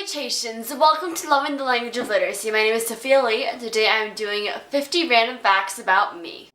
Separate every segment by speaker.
Speaker 1: Salutations! Welcome to Loving the Language of Literacy. My name is Sophia Lee, and today I'm doing 50 random facts about me.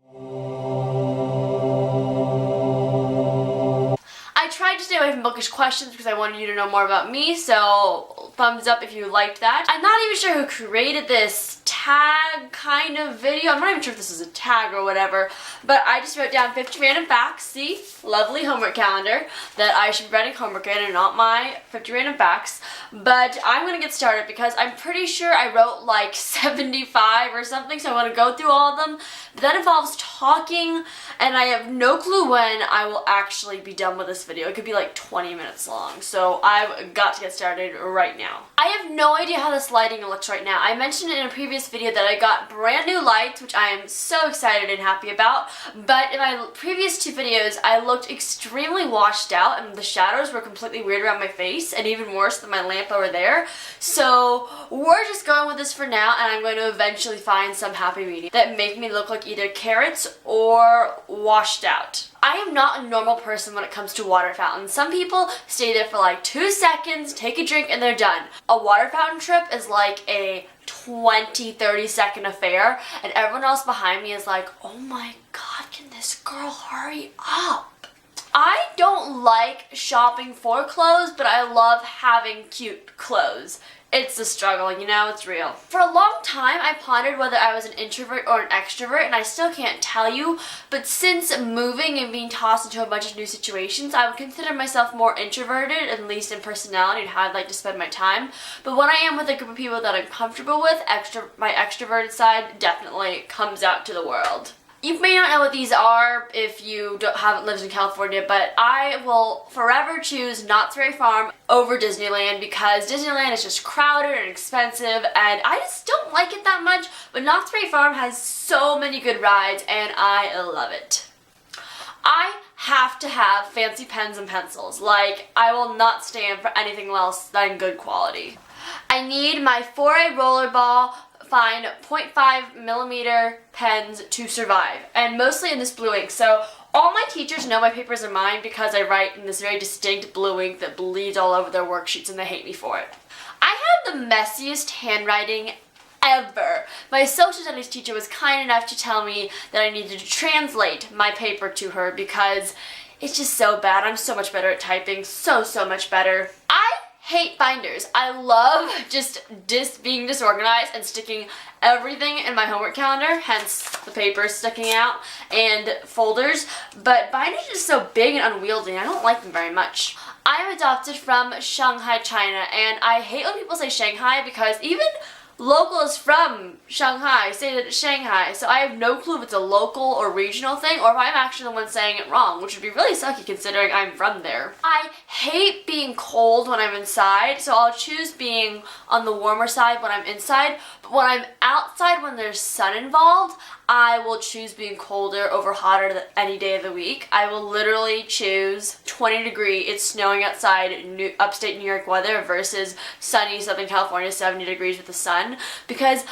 Speaker 1: I tried to stay away from bookish questions because I wanted you to know more about me, so thumbs up if you liked that. I'm not even sure who created this tag kind of video. I'm not even sure if this is a tag or whatever, but I just wrote down 50 random facts. See? Lovely homework calendar that I should be writing homework in and not my 50 random facts. But I'm going to get started because I'm pretty sure I wrote like 75 or something, so I want to go through all of them. But that involves talking, and I have no clue when I will actually be done with this video. It could be like 20 minutes long, so I've got to get started right now. I have no idea how this lighting looks right now. I mentioned in a previous video that I got brand new lights, which I am so excited and happy about, but in my previous two videos I looked extremely washed out and the shadows were completely weird around my face and even worse than my lamp over there. So we're just going with this for now, and I'm going to eventually find some happy medium that make me look like either carrots or washed out. I am not a normal person when it comes to water fountains. Some people stay there for like 2 seconds, take a drink, and they're done. A water fountain trip is like a 20-30 second affair, and everyone else behind me is like, oh my god, can this girl hurry up? I don't like shopping for clothes, but I love having cute clothes. It's a struggle, you know, it's real. For a long time, I pondered whether I was an introvert or an extrovert, and I still can't tell you, but since moving and being tossed into a bunch of new situations, I would consider myself more introverted, at least in personality and how I'd like to spend my time. But when I am with a group of people that I'm comfortable with, my extroverted side definitely comes out to the world. You may not know what these are if you haven't lived in California, but I will forever choose Knott's Berry Farm over Disneyland because Disneyland is just crowded and expensive, and I just don't like it that much, but Knott's Berry Farm has so many good rides, and I love it. I have to have fancy pens and pencils. Like, I will not stand for anything else than good quality. I need my 4A rollerball fine 0.5mm pens to survive, and mostly in this blue ink. So all my teachers know my papers are mine because I write in this very distinct blue ink that bleeds all over their worksheets, and they hate me for it. I have the messiest handwriting ever. My social studies teacher was kind enough to tell me that I needed to translate my paper to her because it's just so bad. I'm so much better at typing, so much better. I hate binders. I love just being disorganized and sticking everything in my homework calendar, hence the papers sticking out, and folders, but binders are just so big and unwieldy, and I don't like them very much. I am adopted from Shanghai, China, and I hate when people say Shanghai because even locals from Shanghai say that it's Shanghai, so I have no clue if it's a local or regional thing or if I'm actually the one saying it wrong, which would be really sucky considering I'm from there. I hate being cold when I'm inside, so I'll choose being on the warmer side when I'm inside, but when I'm outside when there's sun involved, I will choose being colder over hotter than any day of the week. I will literally choose 20 degree, it's snowing outside, upstate New York weather versus sunny Southern California 70 degrees with the sun, because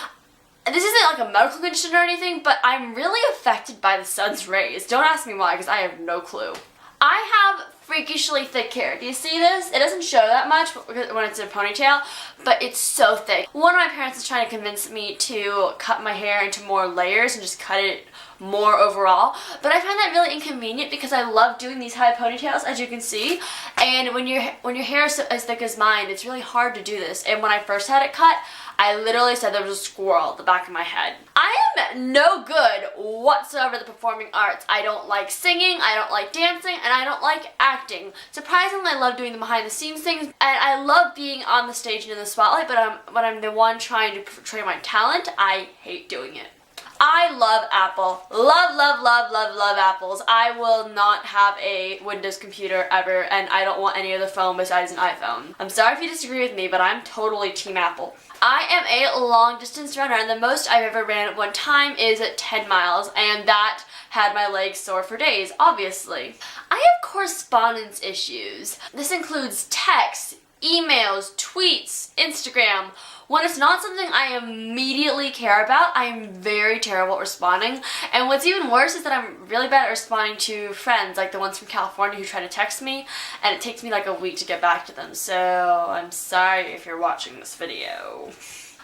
Speaker 1: this isn't like a medical condition or anything, but I'm really affected by the sun's rays. Don't ask me why, because I have no clue. I have freakishly thick hair. Do you see this? It doesn't show that much when it's in a ponytail, but it's so thick. One of my parents is trying to convince me to cut my hair into more layers and just cut it more overall, but I find that really inconvenient because I love doing these high ponytails, as you can see, and when your hair is as thick as mine, it's really hard to do this. And when I first had it cut, I literally said there was a squirrel at the back of my head. I am no good whatsoever at the performing arts. I don't like singing, I don't like dancing, and I don't like acting. Surprisingly, I love doing the behind the scenes things, and I love being on the stage and in the spotlight, but when I'm the one trying to portray my talent, I hate doing it. I love Apple. Love apples. I will not have a Windows computer ever, and I don't want any other phone besides an iPhone. I'm sorry if you disagree with me, but I'm totally Team Apple. I am a long distance runner, and the most I've ever ran at one time is at 10 miles, and that had my legs sore for days, obviously. I have correspondence issues. This includes texts, emails, tweets, Instagram. When it's not something I immediately care about, I am very terrible at responding. And what's even worse is that I'm really bad at responding to friends, like the ones from California who try to text me, and it takes me like a week to get back to them. So I'm sorry if you're watching this video.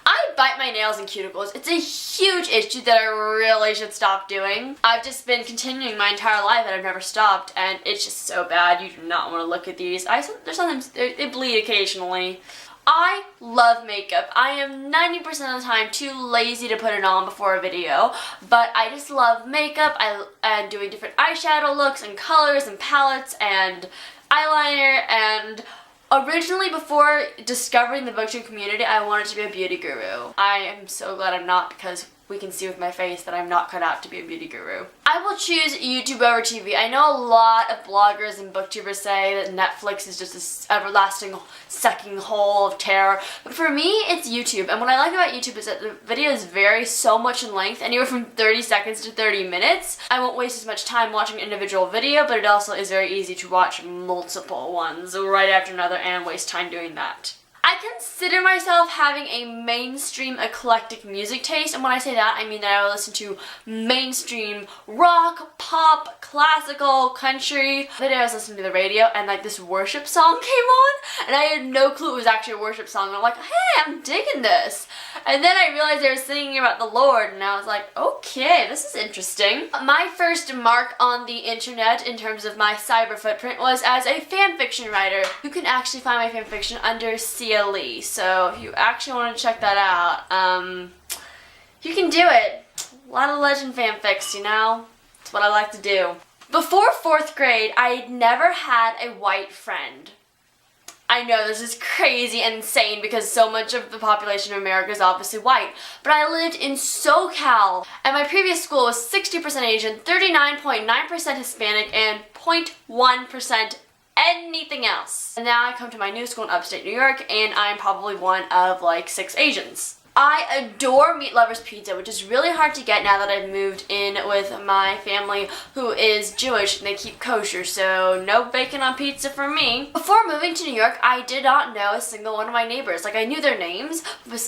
Speaker 1: I bite my nails and cuticles. It's a huge issue that I really should stop doing. I've just been continuing my entire life and I've never stopped, and it's just so bad. You do not want to look at these. Sometimes they bleed occasionally. I love makeup. I am 90% of the time too lazy to put it on before a video, but I just love makeup. I'm doing different eyeshadow looks and colors and palettes and eyeliner, and originally, before discovering the booktube community, I wanted to be a beauty guru. I am so glad I'm not, because we can see with my face that I'm not cut out to be a beauty guru. I will choose YouTube over TV. I know a lot of bloggers and booktubers say that Netflix is just this everlasting sucking hole of terror, but for me, it's YouTube. And what I like about YouTube is that the videos vary so much in length, anywhere from 30 seconds to 30 minutes. I won't waste as much time watching an individual video, but it also is very easy to watch multiple ones right after another and waste time doing that. I consider myself having a mainstream eclectic music taste, and when I say that, I mean that I will listen to mainstream rock, pop, classical, country. The other day I was listening to the radio and like this worship song came on, and I had no clue it was actually a worship song, and I'm like, hey, I'm digging this. And then I realized they were singing about the Lord, and I was like, okay, this is interesting. My first mark on the internet in terms of my cyber footprint was as a fan fiction writer. You can actually find my fan fiction under CLE, so if you actually want to check that out, you can do it. A lot of legend fanfics, you know? It's what I like to do. Before 4th grade, I had never had a white friend. I know this is crazy and insane because so much of the population of America is obviously white, but I lived in SoCal, and my previous school was 60% Asian, 39.9% Hispanic, and 0.1% anything else. And now I come to my new school in upstate New York, and I'm probably one of like 6 Asians. I adore Meat Lover's Pizza, which is really hard to get now that I've moved in with my family who is Jewish and they keep kosher, so no bacon on pizza for me. Before moving to New York, I did not know a single one of my neighbors. Like, I knew their names,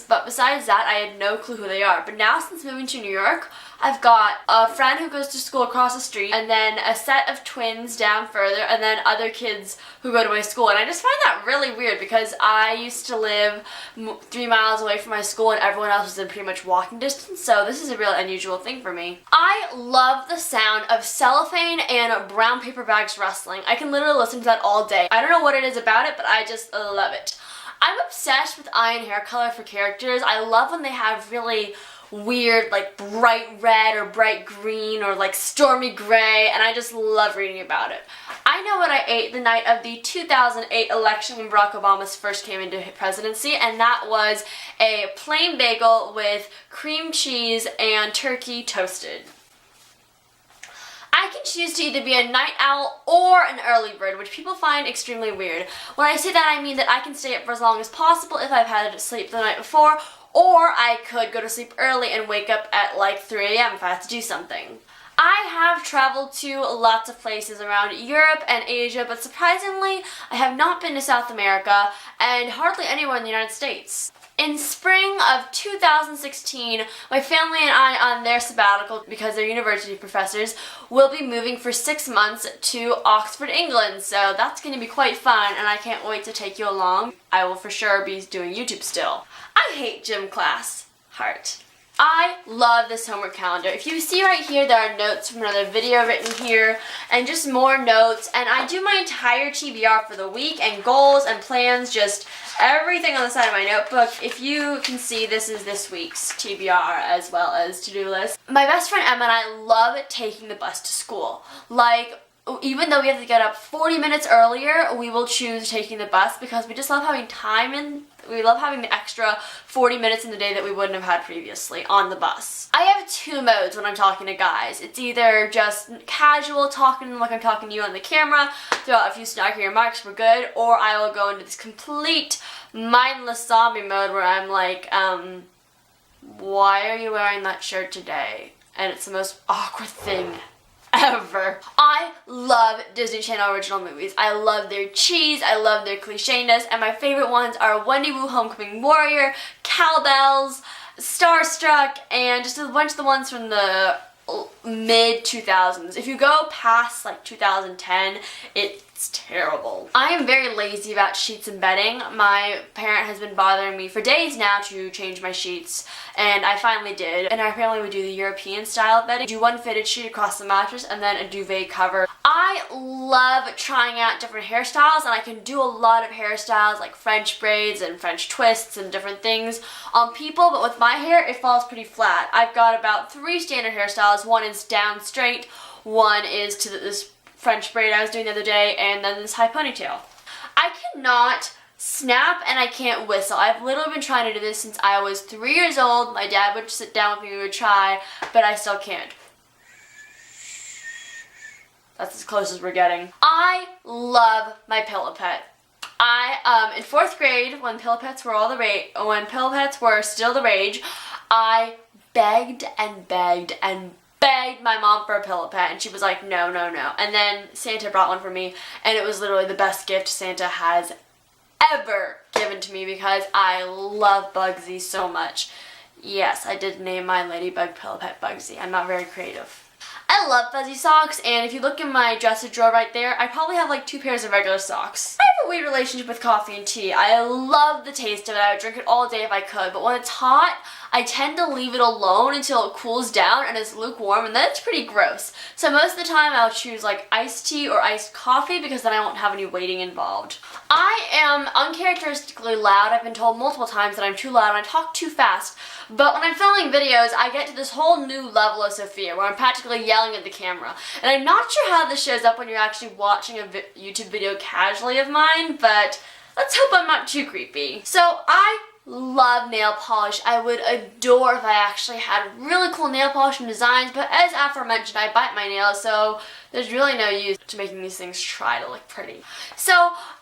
Speaker 1: but besides that, I had no clue who they are. But now, since moving to New York, I've got a friend who goes to school across the street, and then a set of twins down further, and then other kids who go to my school. And I just find that really weird because I used to live 3 miles away from my school and everyone else was in pretty much walking distance, so this is a real unusual thing for me. I love the sound of cellophane and brown paper bags rustling. I can literally listen to that all day. I don't know what it is about it, but I just love it. I'm obsessed with eye and hair color for characters. I love when they have really weird, like bright red or bright green or like stormy gray, and I just love reading about it. I know what I ate the night of the 2008 election when Barack Obama first came into presidency, and that was a plain bagel with cream cheese and turkey toasted. I can choose to either be a night owl or an early bird, which people find extremely weird. When I say that, I mean that I can stay up for as long as possible if I've had to sleep the night before, or I could go to sleep early and wake up at like 3 a.m. if I have to do something. I have traveled to lots of places around Europe and Asia, but surprisingly, I have not been to South America and hardly anywhere in the United States. In spring of 2016, my family and I, on their sabbatical, because they're university professors, will be moving for 6 months to Oxford, England. So that's going to be quite fun, and I can't wait to take you along. I will for sure be doing YouTube still. I hate gym class. Heart. I love this homework calendar. If you see right here, there are notes from another video written here, and just more notes, and I do my entire TBR for the week, and goals and plans, just everything on the side of my notebook. If you can see, this is this week's TBR as well as to-do list. My best friend Emma and I love taking the bus to school. Like, even though we have to get up 40 minutes earlier, we will choose taking the bus because we just love having time, and we love having the extra 40 minutes in the day that we wouldn't have had previously on the bus. I have 2 modes when I'm talking to guys. It's either just casual, talking to them like I'm talking to you on the camera, throw out a few snarky remarks, we're good, or I will go into this complete mindless zombie mode where I'm like, why are you wearing that shirt today? And it's the most awkward thing ever. I love Disney Channel original movies. I love their cheese, I love their clichéness, and my favorite ones are Wendy Wu Homecoming Warrior, Cowbells, Starstruck, and just a bunch of the ones from the mid 2000s. If you go past like 2010, it's terrible. I am very lazy about sheets and bedding. My parent has been bothering me for days now to change my sheets, and I finally did. And our family would do the European style bedding. Do one fitted sheet across the mattress and then a duvet cover. I love trying out different hairstyles, and I can do a lot of hairstyles like French braids and French twists and different things on people, but with my hair it falls pretty flat. I've got about 3 standard hairstyles. One is down straight, one is to this French braid I was doing the other day, and then this high ponytail. I cannot snap and I can't whistle. I've literally been trying to do this since I was 3 years old. My dad would sit down with me, we would try, but I still can't. That's as close as we're getting. I love my Pillow Pet. In 4th grade, when Pillow Pets were still the rage, I begged and begged and begged my mom for a Pillow Pet, and she was like, no, no, no. And then Santa brought one for me, and it was literally the best gift Santa has ever given to me because I love Bugsy so much. Yes, I did name my ladybug Pillow Pet Bugsy. I'm not very creative. I love fuzzy socks, and if you look in my dresser drawer right there, I probably have like 2 pairs of regular socks. I have a weird relationship with coffee and tea. I love the taste of it. I would drink it all day if I could, but when it's hot, I tend to leave it alone until it cools down and it's lukewarm, and then it's pretty gross. So most of the time I'll choose like iced tea or iced coffee because then I won't have any waiting involved. I am uncharacteristically loud. I've been told multiple times that I'm too loud and I talk too fast. But when I'm filming videos, I get to this whole new level of Sophia where I'm practically yelling at the camera. And I'm not sure how this shows up when you're actually watching a YouTube video casually of mine, but let's hope I'm not too creepy. So I love nail polish. I would adore if I actually had really cool nail polish and designs, but as aforementioned, I bite my nails, so there's really no use to making these things try to look pretty. So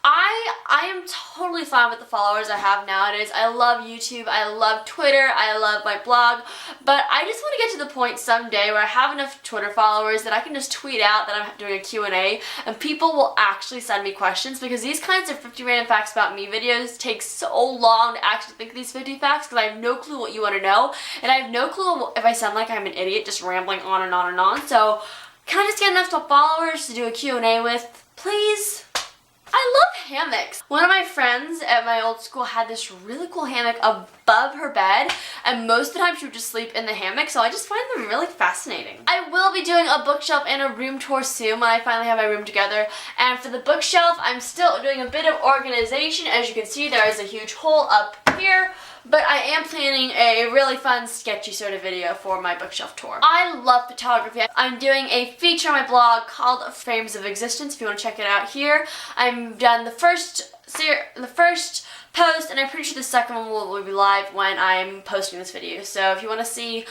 Speaker 1: I am totally fine with the followers I have nowadays. I love YouTube, I love Twitter, I love my blog, but I just want to get to the point someday where I have enough Twitter followers that I can just tweet out that I'm doing a Q&A and people will actually send me questions, because these kinds of 50 random facts about me videos take so long to actually think of these 50 facts because I have no clue what you want to know, and I have no clue if I sound like I'm an idiot just rambling on and on and on. So can I just get enough followers to do a Q&A with, please? I love hammocks. One of my friends at my old school had this really cool hammock above her bed, and most of the time she would just sleep in the hammock, so I just find them really fascinating. I will be doing a bookshelf and a room tour soon when I finally have my room together, and for the bookshelf, I'm still doing a bit of organization. As you can see, there is a huge hole up here, but I am planning a really fun, sketchy sort of video for my bookshelf tour. I love photography. I'm doing a feature on my blog called Frames of Existence, if you want to check it out here. I've done the first post, and I'm pretty sure the second one will be live when I'm posting this video. So if you want to see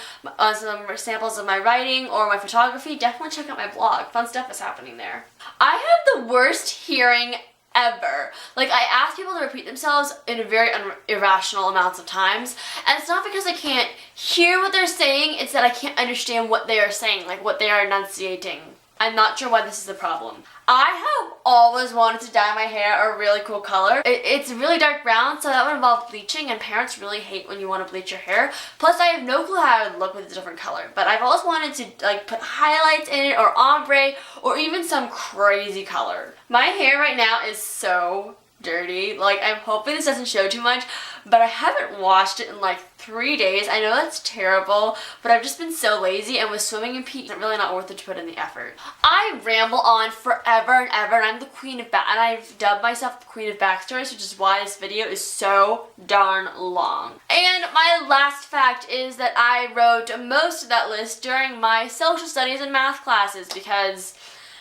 Speaker 1: some samples of my writing or my photography, definitely check out my blog. Fun stuff is happening there. I have the worst hearing ever. Like, I ask people to repeat themselves in very irrational amounts of times, and it's not because I can't hear what they're saying, it's that I can't understand what they are saying, like what they are enunciating. I'm not sure why this is a problem. I have always wanted to dye my hair a really cool color. It's really dark brown, so that would involve bleaching, and parents really hate when you want to bleach your hair. Plus, I have no clue how it would look with a different color, but I've always wanted to like put highlights in it, or ombre, or even some crazy color. My hair right now is so dirty. Like, I'm hoping this doesn't show too much, but I haven't washed it in like 3 days. I know that's terrible, but I've just been so lazy, and with swimming and PE, it's really not worth it to put in the effort. I ramble on forever and ever, and I'm the queen of and I've dubbed myself the queen of backstories, which is why this video is so darn long. And my last fact is that I wrote most of that list during my social studies and math classes, because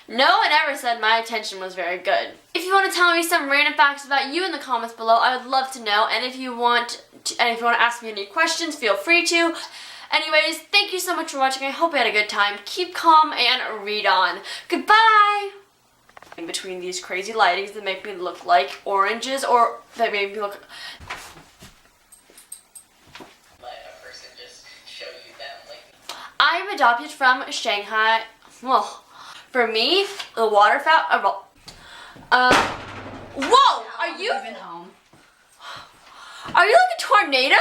Speaker 1: no one ever said my attention was very good. If you want to tell me some random facts about you in the comments below, I would love to know. And if you want to ask me any questions, feel free to. Anyways, thank you so much for watching. I hope you had a good time. Keep calm and read on. Goodbye! In between these crazy lightings that make me look like oranges, or that make me look... I'm adopted from Shanghai. Well, For me, the water fountain. Whoa! Are you?
Speaker 2: Home.
Speaker 1: Are you like a tornado?